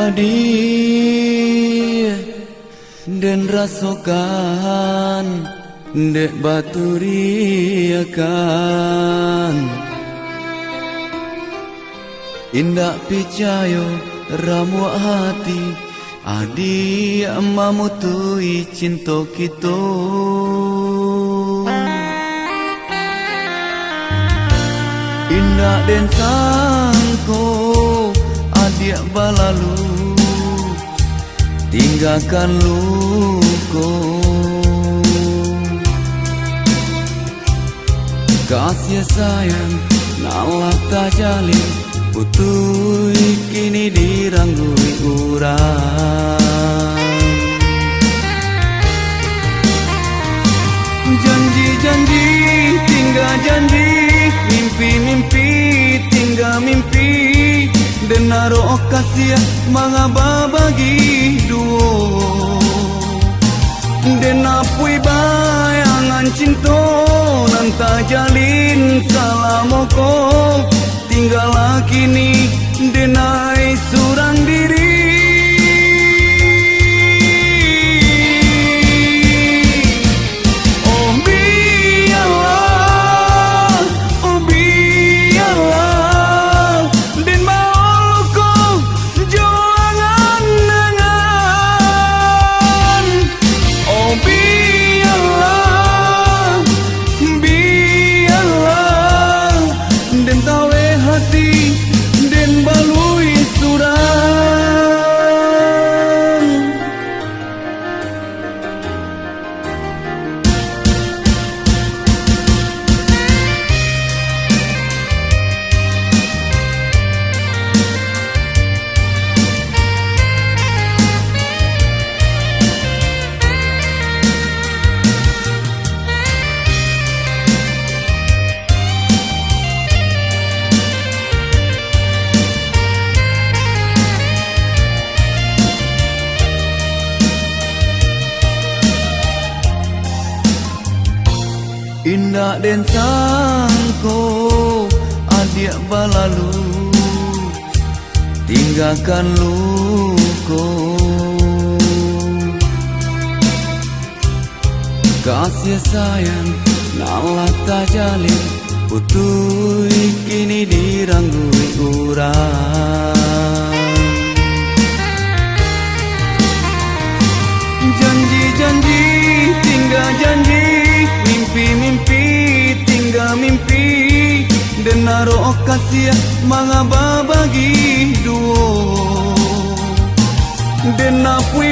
pribadi dan rasokan dek baturiakan indak picayo ramu hati adi mamutui cinta kita indak den sangko adik balalu tinggalkan luko kasih sayang nalah tak jalin putui kini diranggui urang janji-janji tinggal janji mimpi-mimpi tinggal mimpi dan naruh kasih mangaba bagi duo dan apui bayangan cinta nan tak jalin salamoko tinggal kini denai surang diri indak den sangko adik balalu tinggalkan luko kasih sayang nalah tak jalin putui kini diranggui urang janji-janji tinggal janji mimpi-mimpi tinggal mimpi dan naruh kasih mangaba bagi duo dan apui